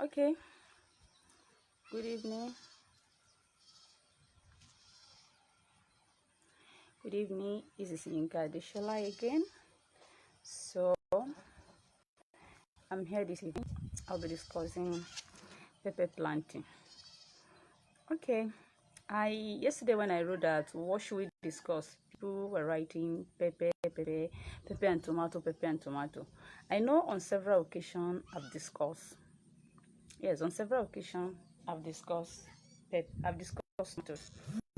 Okay, good evening. Good evening. This is Yinka Adeshola again. So, I'm here this evening. I'll be discussing pepper planting. Okay, yesterday when I wrote that, what should we discuss? People were writing pepper and tomato, pepper and tomato. I know on several occasions I've discussed. Yes, on several occasions I've discussed I've discussed tomatoes.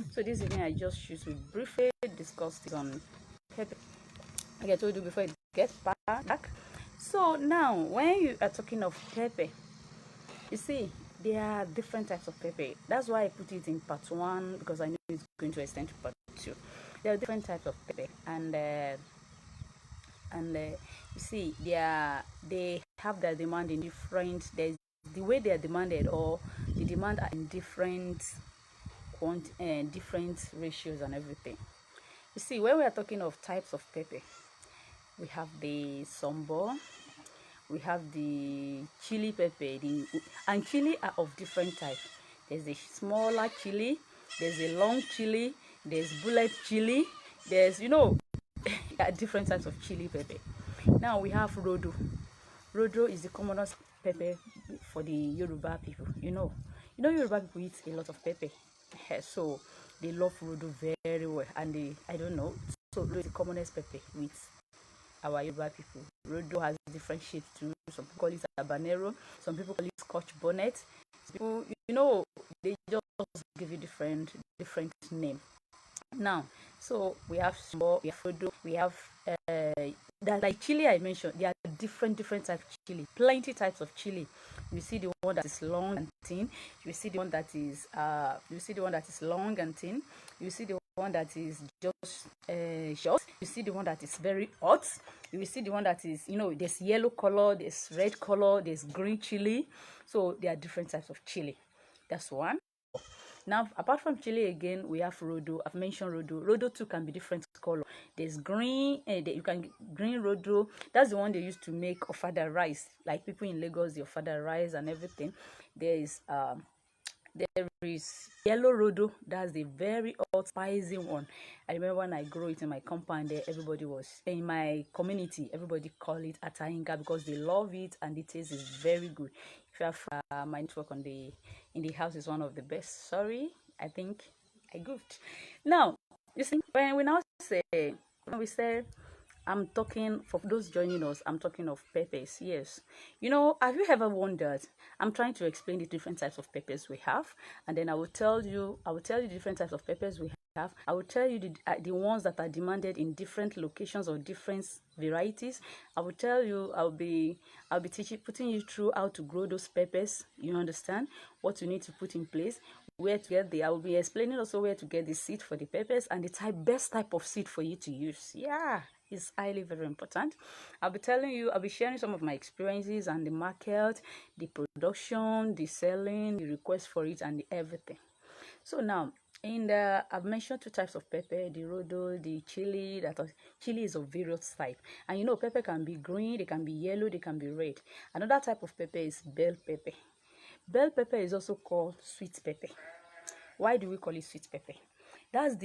So this evening I just choose to briefly discuss this on pepper. Like I told you before it gets back. So now when you are talking of pepper, you see there are different types of pepper. That's why I put it in part one, because I know it's going to extend to part two. There are different types of pepper, and you see they have their demand in different. There's the way they are demanded, or the demand are in different ratios and everything. You see, when we are talking of types of pepper, we have the sombo, we have the chili pepper, and chili are of different types. There's a smaller chili, there's a long chili, there's bullet chili, there's different types of chili pepper. Now we have rodo. Rodo is the commonest pepper for the Yoruba people. Yoruba people eat a lot of pepper, so they love rodo very well, and I don't know, so rodo is the commonest pepper with our Yoruba people. Rodo has different shapes too. Some people call it habanero, some people call it scotch bonnet. People, they just give you different name. Now, so we have small, we have rodo, we have that, like chili I mentioned. There are different types of chili, plenty types of chili. You see the one that is long and thin. You see the one that is long and thin. You see the one that is just short. You see the one that is very hot. You will see the one that is, there's yellow color, there's red color, there's green chili. So there are different types of chili. That's one. Now, apart from chili again, we have rodo. I've mentioned rodo. Rodo too can be different color. There's green, green rodo. That's the one they used to make ofada rice. Like people in Lagos, the ofada rice and everything. There is yellow rodo. That's the very hot, spicy one. I remember when I grew it in my compound there, everybody was in my community. Everybody call it atainga because they love it and the taste is very good. If you have my network in the house is one of the best. Sorry, I think I goofed. Now, you see, when we say I'm talking, for those joining us, I'm talking of peppers. Yes. Have you ever wondered? I'm trying to explain the different types of peppers we have, and then I will tell you the different types of peppers we have. I will tell you the ones that are demanded in different locations or different varieties. I will tell you, I'll be putting you through how to grow those peppers. You understand what you need to put in place, where to get I will be explaining also where to get the seed for the peppers and the best type of seed for you to use. Yeah, it's highly very important. I'll be sharing some of my experiences and the market, the production, the selling, the request for it, and everything. So now, I've mentioned two types of pepper: the rodo, the chili. Chili is of various type, and pepper can be green, they can be yellow, they can be red. Another type of pepper is bell pepper. Bell pepper is also called sweet pepper. Why do we call it sweet pepper? That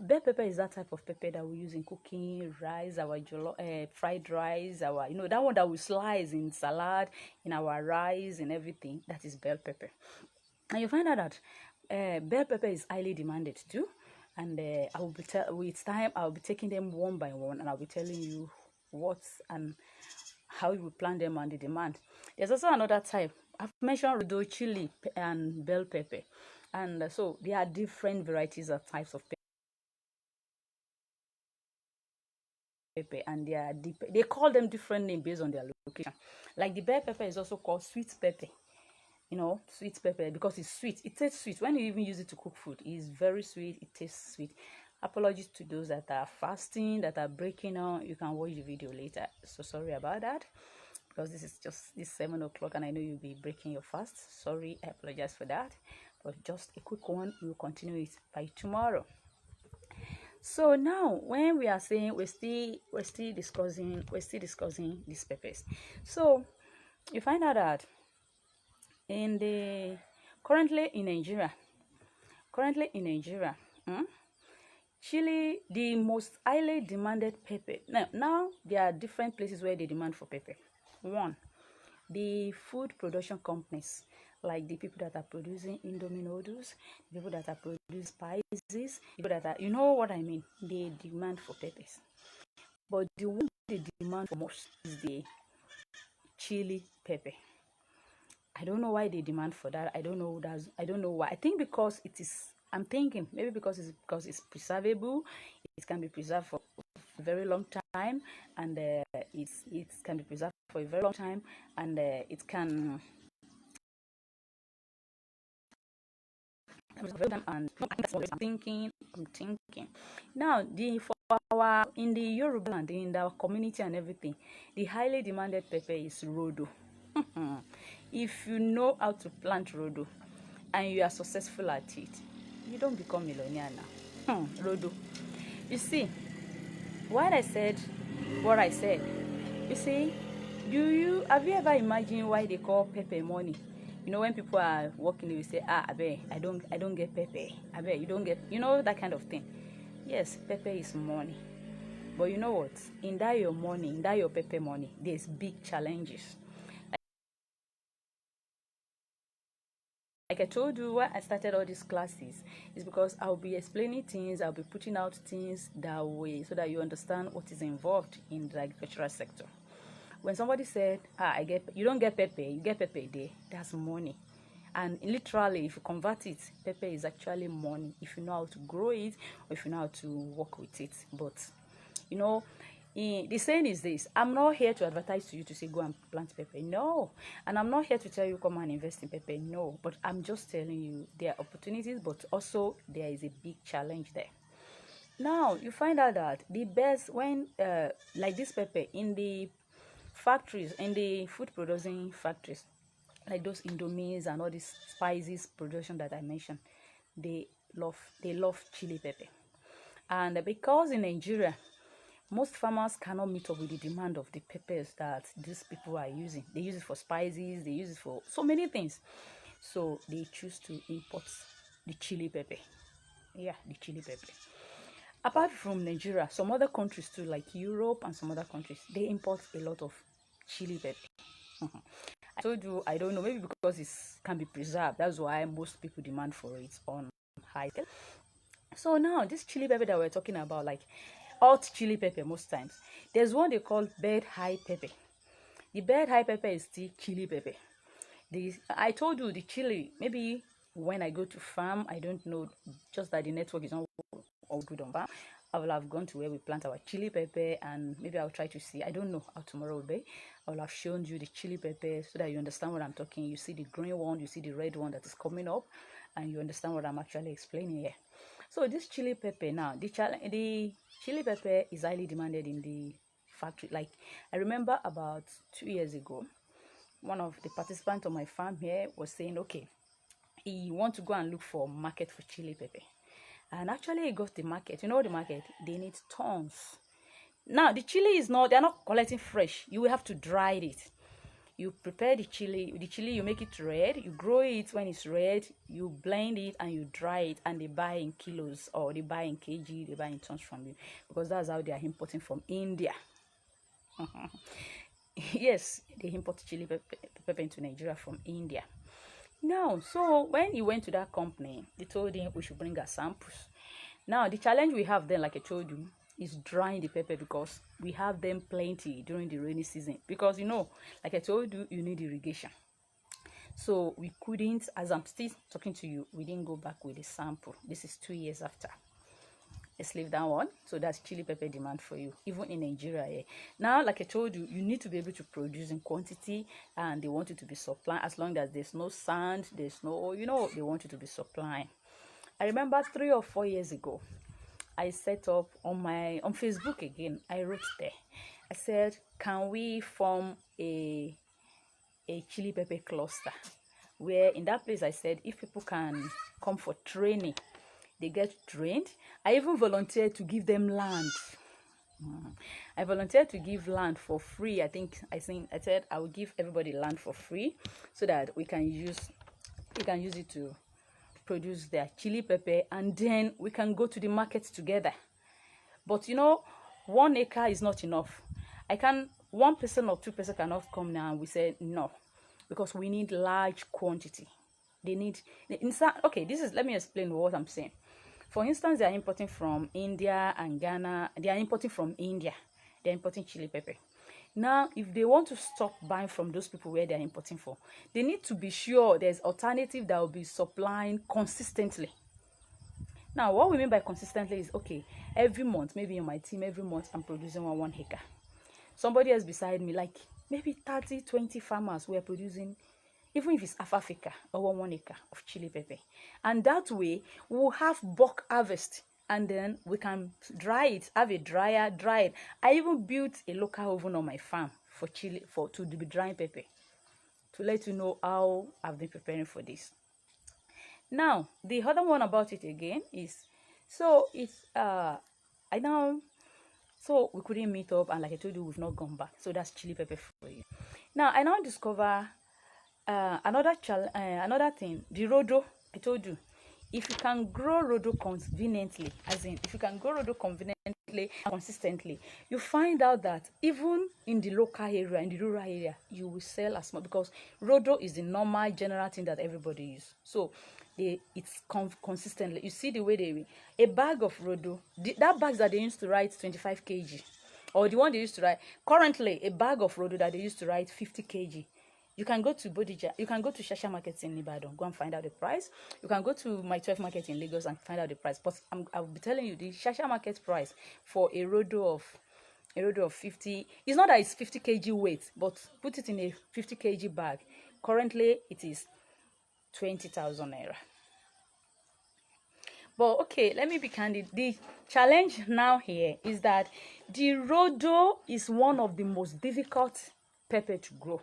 bell pepper is that type of pepper that we use in cooking rice, our fried rice, our that one that we slice in salad, in our rice and everything. That is bell pepper. And you find out that bell pepper is highly demanded too. And with time I'll be taking them one by one, and I'll be telling you what and how you plant them and the demand. There's also another type. I've mentioned rodo, chili, and bell pepper, and so there are different varieties of types of pepper, and they call them different names based on their location. Like the bell pepper is also called sweet pepper. Sweet pepper because it's sweet. It tastes sweet. When you even use it to cook food, it's very sweet. It tastes sweet. Apologies to those that are fasting, that are breaking on. You can watch the video later. So sorry about that, because this 7 o'clock and I know you'll be breaking your fast. Sorry, I apologize for that. But just a quick one, we'll continue it by tomorrow. So now when we are saying we're still discussing these peppers. So you find out that in the currently in Nigeria, hmm, chili, the most highly demanded pepper. Now there are different places where they demand for pepper. One, the food production companies, like the people that are producing Indomie noodles, the people that are producing spices, people that are, you know what I mean, they demand for peppers. But the one they demand for most is the chili pepper. I don't know why they demand for that. I don't know why. I think because it is, I'm thinking maybe because it's preservable. It can be preserved for a very long time, and it can be preserved for a very long time, and it can and that's what I'm thinking. Now, the for our in the Yoruba land, in our community and everything, the highly demanded pepper is rodo. If you know how to plant rodo and you are successful at it, you don't become millionaire now. Rodo. You see, what I said, what I said. You see, have you ever imagined why they call pepper money? You know, when people are working, they will say, "Ah, I don't get pepper. You don't get, you know, that kind of thing." Yes, pepper is money. But you know what? In that your money, in that your pepper money, there's big challenges. Like I told you, why I started all these classes is because I'll be explaining things, I'll be putting out things that way so that you understand what is involved in the agricultural sector. When somebody said, you don't get pepper, you get pepper a day, that's money. And literally, if you convert it, pepper is actually money if you know how to grow it or if you know how to work with it. But you know, the saying is this: I'm not here to advertise to you to say go and plant pepper. No. And I'm not here to tell you come and invest in pepper. No. But I'm just telling you there are opportunities, but also there is a big challenge there. Now you find out that the best when like this pepper in the factories, in the food producing factories, like those Indomies and all these spices production that I mentioned, they love chili pepper. And because in Nigeria most farmers cannot meet up with the demand of the peppers that these people are using. They use it for spices, they use it for so many things. So they choose to import the chili pepper. Yeah, the chili pepper. Apart from Nigeria, some other countries too, like Europe and some other countries, they import a lot of chili pepper. I told you, I don't know, maybe because it can be preserved. That's why most people demand for it on high scale. So now, this chili pepper that we're talking about, like hot chili pepper most times, there's one they call bed high pepper. The bed high pepper is still chili pepper. I told you the chili, maybe when I go to farm, I don't know, just that the network is not all good on farm. I will have gone to where we plant our chili pepper and maybe I'll try to see. I don't know how tomorrow will be. I will have shown you the chili pepper so that you understand what I'm talking. You see the green one, you see the red one that is coming up, and you understand what I'm actually explaining here. So this chili pepper now, the chili pepper is highly demanded in the factory. Like I remember about 2 years ago, one of the participants on my farm here was saying, okay, he want to go and look for market for chili pepper. And actually he got the market. You know the market? They need tons. Now the chili is not, they're not collecting fresh. You will have to dry it. You prepare the chili, you make it red, you grow it when it's red, you blend it and you dry it, and they buy in kilos or they buy in kg, they buy in tons from you because that's how they are importing from India. Yes, they import chili pepper into Nigeria from India. Now, so when he went to that company, they told him we should bring our samples. Now, the challenge we have then, like I told you, is drying the pepper because we have them plenty during the rainy season. Because, you know, like I told you, you need irrigation. So we couldn't, as I'm still talking to you, we didn't go back with a sample. This is 2 years after. Let's leave that one. So that's chili pepper demand for you, even in Nigeria. Yeah. Now, like I told you, you need to be able to produce in quantity, and they want you to be supplying as long as there's no sand, there's no, you know, they want you to be supplying. I remember 3 or 4 years ago, I set up on Facebook again. I wrote there. I said, can we form a chili pepper cluster? Where in that place I said if people can come for training, they get trained. I even volunteered to give them land. I volunteered to give land for free. I said I will give everybody land for free so that we can use it to produce their chili pepper, and then we can go to the market together. But 1 acre is not enough. One person or two person cannot come now, and we said no, because we need large quantity. Okay, let me explain what I'm saying. For instance, they are importing from India and Ghana. They are importing from India. They are importing chili pepper. Now, if they want to stop buying from those people where they are importing for, they need to be sure there's alternative that will be supplying consistently. Now, what we mean by consistently is, okay, every month, maybe in my team, every month I'm producing 1 acre. Somebody else beside me, like maybe 30, 20 farmers were producing, even if it's half acre or 1 acre of chili pepper. And that way, we'll have bulk harvest, and then we can dry it, have a dryer, dry it. I even built a local oven on my farm for chili, to be drying pepper, to let you know how I've been preparing for this. Now, the other one about it again is, so we couldn't meet up, and like I told you, we've not gone back. So that's chili pepper for you. Now, I now discover another thing, the Rodo. I told you, if you can grow Rodo conveniently, as in if you can grow Rodo conveniently and consistently, you find out that even in the local area, in the rural area, you will sell as much, because Rodo is the normal general thing that everybody uses. So it's consistently. You see the way a bag of Rodo, that bags that they used to write 25 kg, or the one they used to write, currently a bag of Rodo that they used to write 50 kg. You can go to Bodija, you can go to Shasha Market in Ibadan, go and find out the price. You can go to my 12 market in Lagos and find out the price. But I'll be telling you the Shasha Market price for a Rodo of 50. It's not that it's 50 kg weight, but put it in a 50 kg bag. Currently, it is 20,000 naira. But okay, let me be candid. The challenge now here is that the Rodo is one of the most difficult pepper to grow.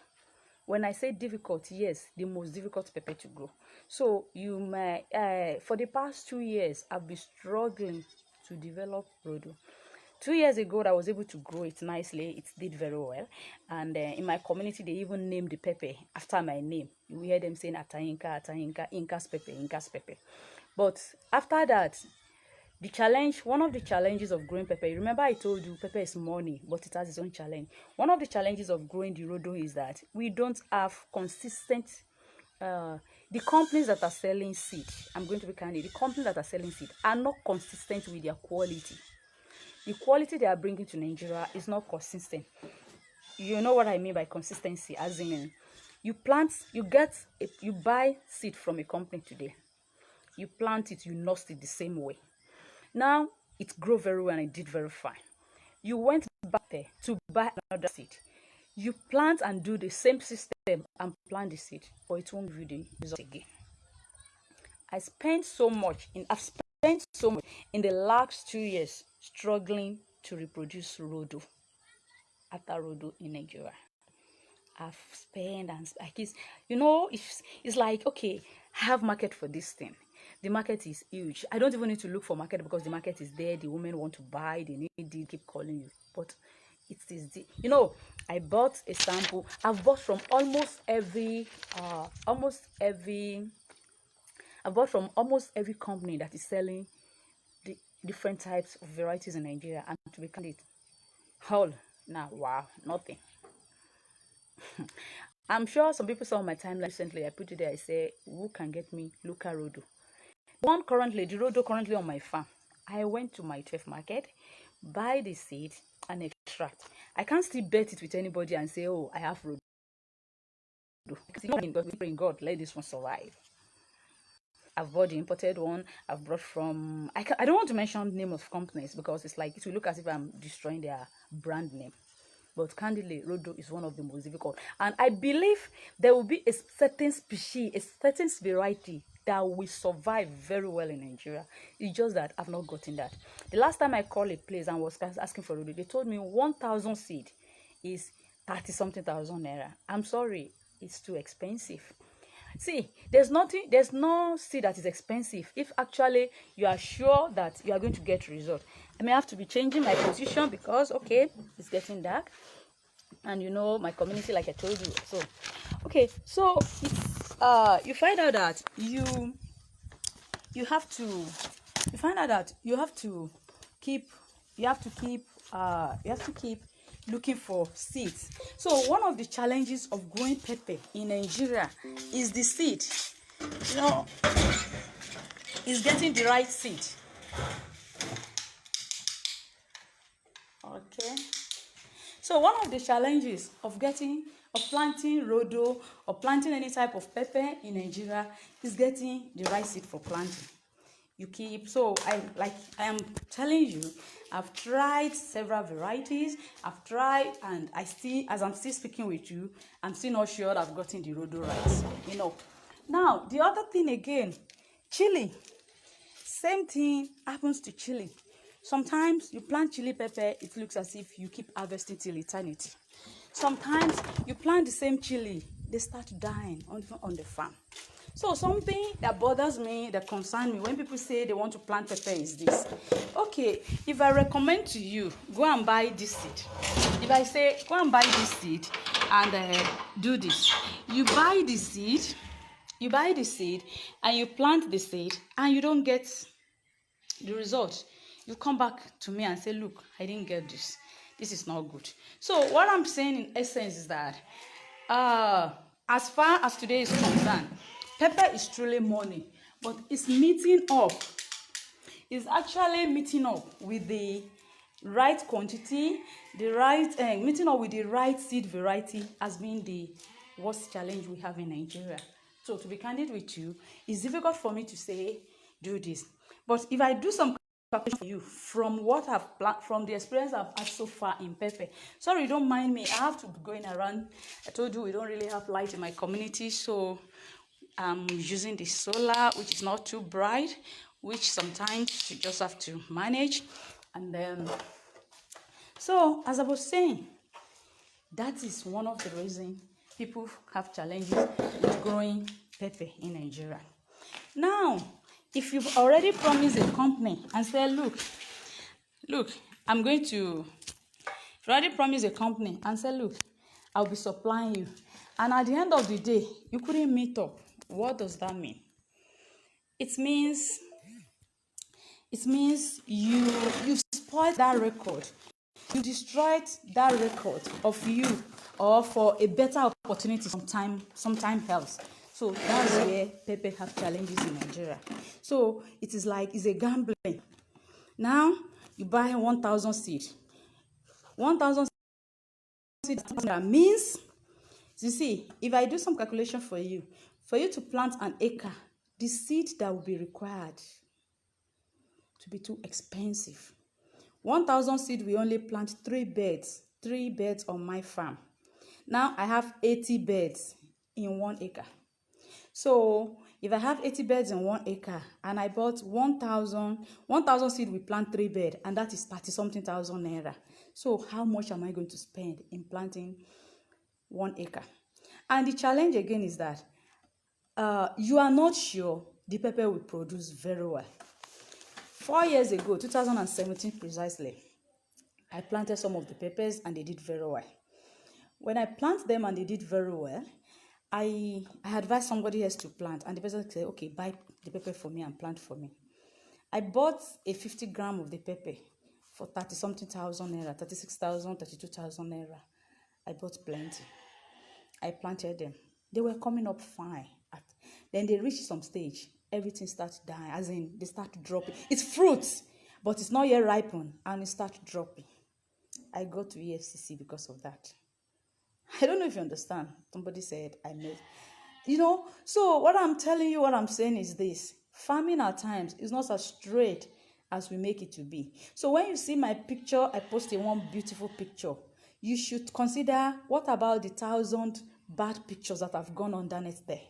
When I say difficult, yes, the most difficult pepper to grow. So you may, for the past 2 years, I've been struggling to develop Rodo. 2 years ago, I was able to grow it nicely. It did very well. And in my community, they even named the pepper after my name. You hear them saying Atayinka, Inca's pepper, Inca's pepper. But after that, one of the challenges of growing pepper, you remember I told you pepper is money, but it has its own challenge. One of the challenges of growing the Rodo is that we don't have consistent, the companies that are selling seed, I'm going to be candid, the companies that are selling seed are not consistent with their quality. The quality they are bringing to Nigeria is not consistent. You know what I mean by consistency, as in you buy seed from a company today, you plant it, you nurse it the same way. Now, it grew very well and it did very fine. You went back there to buy another seed. You plant and do the same system and plant the seed, but it won't give you the result again. I've spent so much in the last 2 years struggling to reproduce Rodo, after Rodo in Nigeria. I've spent, and it's like, okay, I have market for this thing. The market is huge. I don't even need to look for market because the market is there. The women want to buy. They need it. Keep calling you. But it is I bought a sample. I've bought from almost every company that is selling the different types of varieties in Nigeria. And to be candid, wow, nothing. I'm sure some people saw my timeline recently. I put it there. I say, who can get me local Rodo? The Rodo currently on my farm. I went to my 12 market, buy the seed and extract. I can't still bet it with anybody and say, oh, I have Rodo. But we pray in God, let this one survive. I've bought the imported one. I've brought from, I don't want to mention the name of companies because it's like, it will look as if I'm destroying their brand name. But candidly, Rodo is one of the most difficult. And I believe there will be a certain species, a certain variety that will survive very well in Nigeria. It's just that I've not gotten that. The last time I called a place and was asking for Rodo, they told me 1,000 seed is 30-something thousand naira. I'm sorry, it's too expensive. See, there's nothing, there's no seed that is expensive if actually you are sure that you are going to get result. I may have to be changing my position because okay, it's getting dark, and you know my community, like I told you. So okay, so you find out that you have to you find out that keep you have to keep you have to keep looking for seeds. So one of the challenges of growing pepper in Nigeria is the seed. You know, is getting the right seed. Okay. So one of the challenges of planting rodo or planting any type of pepper in Nigeria is getting the right seed for planting. I am telling you, I've tried several varieties. I've tried, and as I'm still speaking with you, I'm still not sure I've gotten the rodo right. You know. Now the other thing again, chili. Same thing happens to chili. Sometimes you plant chili pepper, it looks as if you keep harvesting till eternity. Sometimes you plant the same chili, they start dying on the farm. So something that bothers me, that concerns me when people say they want to plant pepper is this. Okay, if I recommend to you, go and buy this seed. If I say, go and buy this seed and do this, you buy the seed, and you plant the seed and you don't get the result, you come back to me and say, look, I didn't get this. This is not good. So what I'm saying in essence is that as far as today is concerned, pepper is truly money, but it's actually meeting up with the right quantity, meeting up with the right seed variety has been the worst challenge we have in Nigeria. So to be candid with you, it's difficult for me to say do this. But if I do some calculation for you from what from the experience I've had so far in pepper, sorry, don't mind me, I have to be going around. I told you we don't really have light in my community, so I'm using the solar, which is not too bright, which sometimes you just have to manage. And then, so as I was saying, that is one of the reasons people have challenges with growing pepper in Nigeria. Now, if you've already promised a company and say, look, I'm going to, if you already promised a company and say, look, I'll be supplying you, and at the end of the day, you couldn't meet up, what does that mean? It means you've spoiled that record. You destroyed that record of you, or for a better opportunity sometime else. So that's where pepper have challenges in Nigeria. So it is like, it's a gambling. Now you buy 1,000 seed. 1,000 seed means, you see, if I do some calculation for you to plant an acre, the seed that will be required to be too expensive. 1,000 seed, we only plant 3 beds on my farm. Now I have 80 beds in 1 acre. So if I have 80 beds in 1 acre and I bought 1,000 seed, we plant 3 beds, and that is 30-something thousand naira. So how much am I going to spend in planting 1 acre? And the challenge again is that you are not sure the pepper will produce very well. 4 years ago, 2017 precisely, I planted some of the peppers and they did very well. When I plant them and they did very well, I advised somebody else to plant, and the person said, okay, buy the pepper for me and plant for me. I bought a 50 gram of the pepper for 30-something thousand naira, 36,000, 32,000 naira. I bought plenty. I planted them. They were coming up fine. Then they reached some stage. Everything starts dying, as in they start dropping. It's fruits, but it's not yet ripened, and it starts dropping. I got to EFCC because of that. I don't know if you understand. Somebody said I made, so what I'm telling you, what I'm saying is this: farming at times is not as straight as we make it to be. So when you see my picture, I posted one beautiful picture. You should consider, what about the 1,000 bad pictures that have gone underneath there?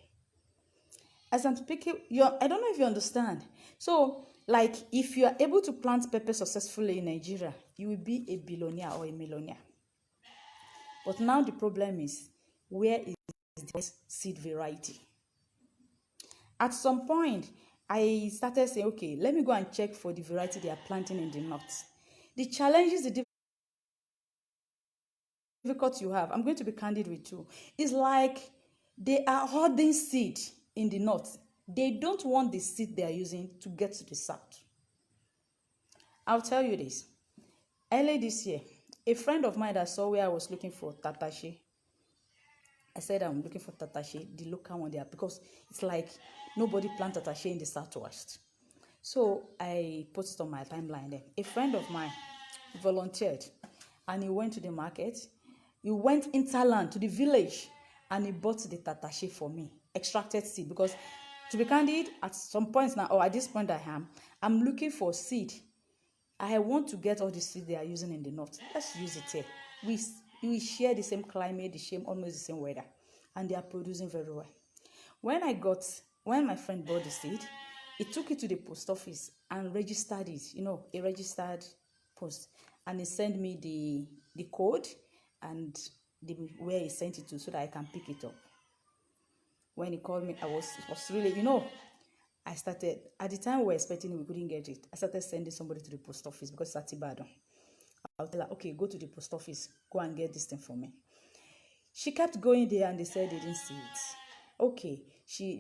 As I'm speaking, I don't know if you understand. So, like, if you are able to plant pepper successfully in Nigeria, you will be a billionaire or a millionaire. But now the problem is, where is the seed variety? At some point, I started saying, okay, let me go and check for the variety they are planting in the north. The challenges, the difficult you have, I'm going to be candid with you, is like they are hoarding seed in the north. They don't want the seed they are using to get to the south. I'll tell you this. Early this year, a friend of mine that saw where I was looking for tatashe, I said I'm looking for tatashe, the local one there, because it's like nobody plant tatashe in the southwest. So I put it on my timeline there. A friend of mine volunteered and he went to the market. He went interland to the village and he bought the tatashe for me, extracted seed. Because to be candid, at some point now, or at this point I'm looking for seed. I want to get all the seed they are using in the north. Let's use it here. We share the same climate, the same almost the same weather, and they are producing very well. When my friend bought the seed, he took it to the post office and registered it. A registered post, and he sent me the code and where he sent it to so that I can pick it up. When he called me, it was really, I started, at the time we were expecting it, we couldn't get it. I started sending somebody to the post office because it's at Ibadan. I'll tell her, okay, go to the post office, go and get this thing for me. She kept going there and they said they didn't see it. Okay,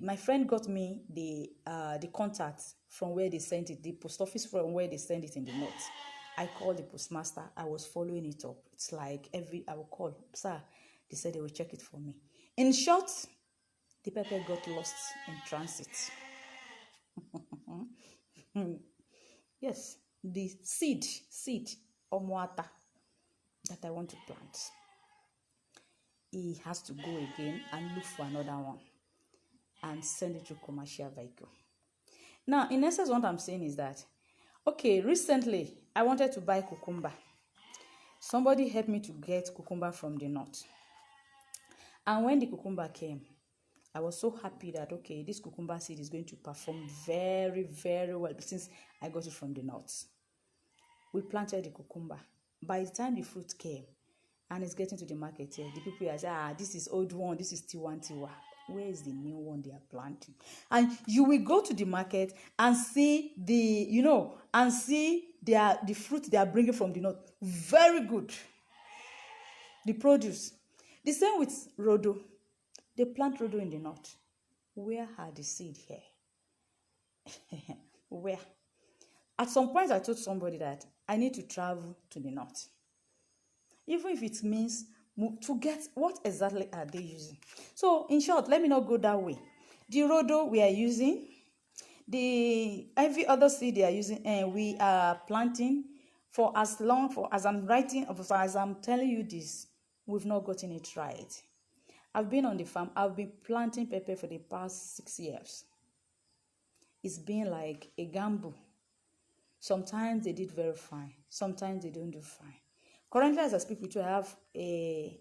my friend got me the contact from where they sent it, the post office from where they sent it in the north. I called the postmaster. I was following it up. It's like I will call, sir. They said they will check it for me. In short, the pepper got lost in transit. Yes, the seed omoata that I want to plant, he has to go again and look for another one and send it to commercial vehicle. Now, in essence, what I'm saying is that, okay, recently I wanted to buy cucumber. Somebody helped me to get cucumber from the north. And when the cucumber came, I was so happy that, okay, this cucumber seed is going to perform very, very well since I got it from the north. We planted the cucumber. By the time the fruit came and it's getting to the market here, the people are saying, this is old one, this is tiwa. Where is the new one they are planting? And you will go to the market and see the fruit they are bringing from the north. Very good. The produce. The same with Rodo. They plant Rodo in the north. Where are the seed here? Where? At some point, I told somebody that I need to travel to the north. Even if it means to get what exactly are they using. So, in short, let me not go that way. The Rodo we are using, every other seed they are using, and we are planting for as I'm telling you this, we've not gotten it right. I've been on the farm. I've been planting pepper for the past 6 years. It's been like a gamble. Sometimes they did very fine. Sometimes they don't do fine. Currently, as I speak with you, I have a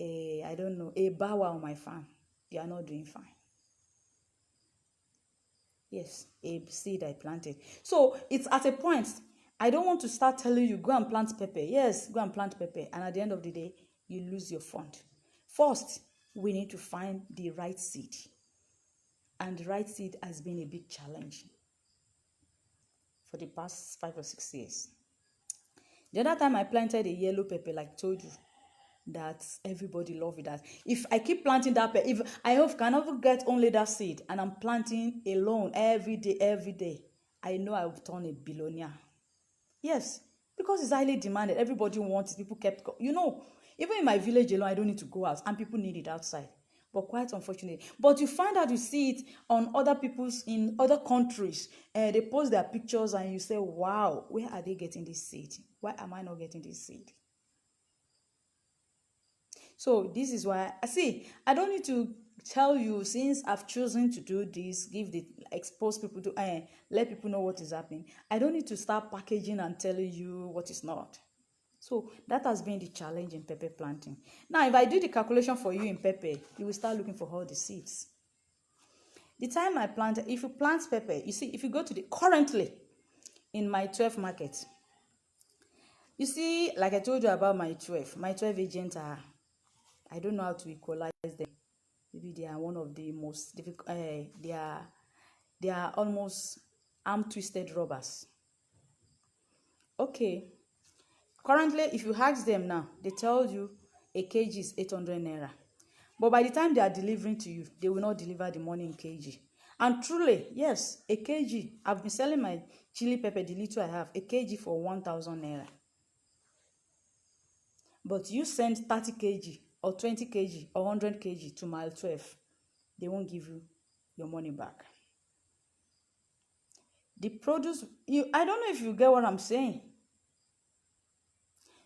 bawa on my farm. They are not doing fine. Yes, a seed I planted. So it's at a point, I don't want to start telling you, go and plant pepper. Yes, go and plant pepper. And at the end of the day, you lose your fund. First, we need to find the right seed. And the right seed has been a big challenge for the past 5 or 6 years. The other time I planted a yellow pepper, like I told you, that everybody love it. That if I keep planting that pepper, if I hope can never get only that seed, and I'm planting alone every day, I know I will turn a billionaire. Yes, because it's highly demanded. Everybody wants it. People kept, even in my village alone, I don't need to go out, and people need it outside. But quite unfortunate. But you find out, you see it on other people's in other countries. They post their pictures, and you say, "Wow, where are they getting this seed? Why am I not getting this seed?" So this is why I don't need to tell you, since I've chosen to do this, expose people to let people know what is happening. I don't need to start packaging and telling you what is not. So that has been the challenge in pepper planting. Now, if I do the calculation for you in pepper, you will start looking for all the seeds. The time I planted, if you plant pepper, you see, if you go to currently in my 12 market, you see, like I told you about my 12 agents I don't know how to equalize them. Maybe they are one of the most difficult. They are almost arm twisted robbers. Okay. Currently, if you ask them now, they tell you a kg is 800 naira. But by the time they are delivering to you, they will not deliver the money in kg. And truly, yes, a kg. I've been selling my chili pepper, the little I have, a kg for 1,000 naira. But you send 30 kg or 20 kg or 100 kg to mile 12, they won't give you your money back. The produce, I don't know if you get what I'm saying.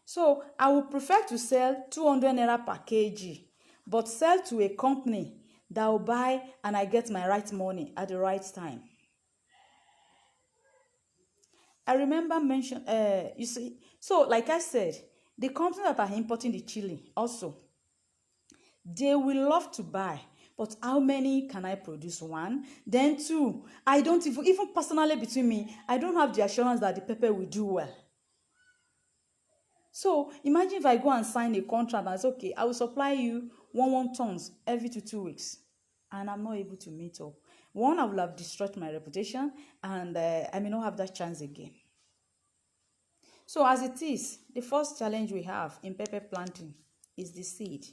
So I would prefer to sell 200 naira per kg, but sell to a company that will buy and I get my right money at the right time. I remember you see, so like I said, the companies that are importing the chili also, they will love to buy, but how many can I produce? One, then two, I don't even personally between me, I don't have the assurance that the pepper will do well. So imagine if I go and sign a contract and say, okay, I will supply you 1 tons every 2 weeks, and I'm not able to meet up. One, I will have destroyed my reputation, and I may not have that chance again. So as it is, the first challenge we have in pepper planting is the seed.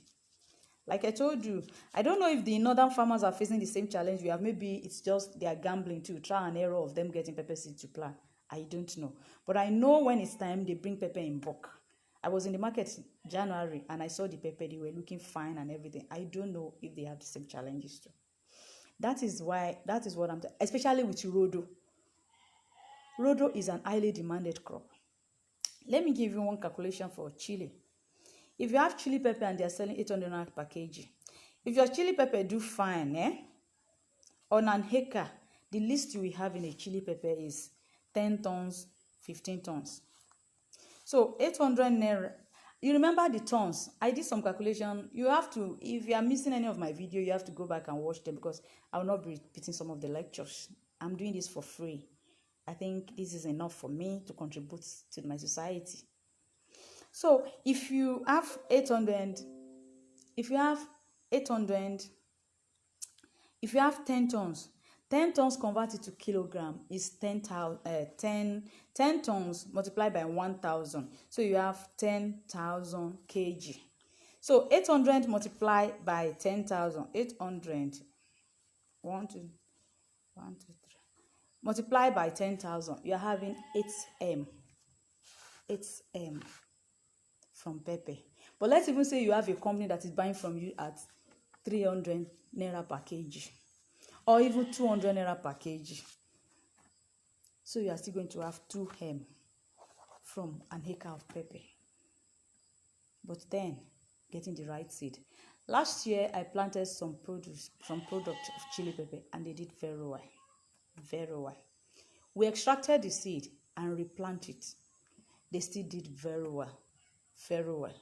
Like I told you, I don't know if the northern farmers are facing the same challenge we have. Maybe it's just they are gambling to try and error of them getting pepper seed to plant. I don't know. But I know when it's time, they bring pepper in bulk. I was in the market in January and I saw the pepper. They were looking fine and everything. I don't know if they have the same challenges too. That is what I'm, especially with Rodo. Rodo is an highly demanded crop. Let me give you one calculation for chili. If you have chili pepper and they are selling 800 naira per kg, if your chili pepper do fine, on an acre, the least you will have in a chili pepper is 10 tons, 15 tons. So 800 naira. You remember the tons? I did some calculation. You have to, if you are missing any of my video, you have to go back and watch them because I will not be repeating some of the lectures. I'm doing this for free. I think this is enough for me to contribute to my society. So if you have 800, if you have 10 tons, 10 tons converted to kilogram is 10 tons multiplied by 1,000. So you have 10,000 kg. So 800 multiplied by 10,000, 800, 1, 2, 3. Multiplied by 10,000, you are having 8M. 8M from pepper. But let's even say you have a company that is buying from you at 300 naira per kg or even 200 naira per kg. So you are still going to have 2M from an acre of pepper. But then, getting the right seed. Last year, I planted some product of chili pepper and they did very well. Very well. We extracted the seed and replanted it. They still did very well. Very well.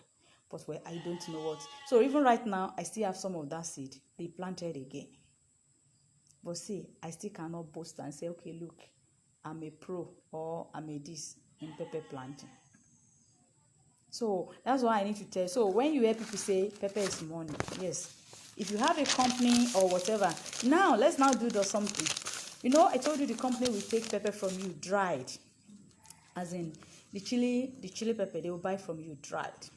But well, I don't know what. So even right now, I still have some of that seed. They planted again. But see, I still cannot boast and say, okay, look, I'm a pro or I'm a this in pepper planting. So that's why I need to tell you. So when you hear people say pepper is money, yes. If you have a company or whatever, now let's now do something. You know, I told you the company will take pepper from you dried. As in the chili pepper, they will buy from you dried.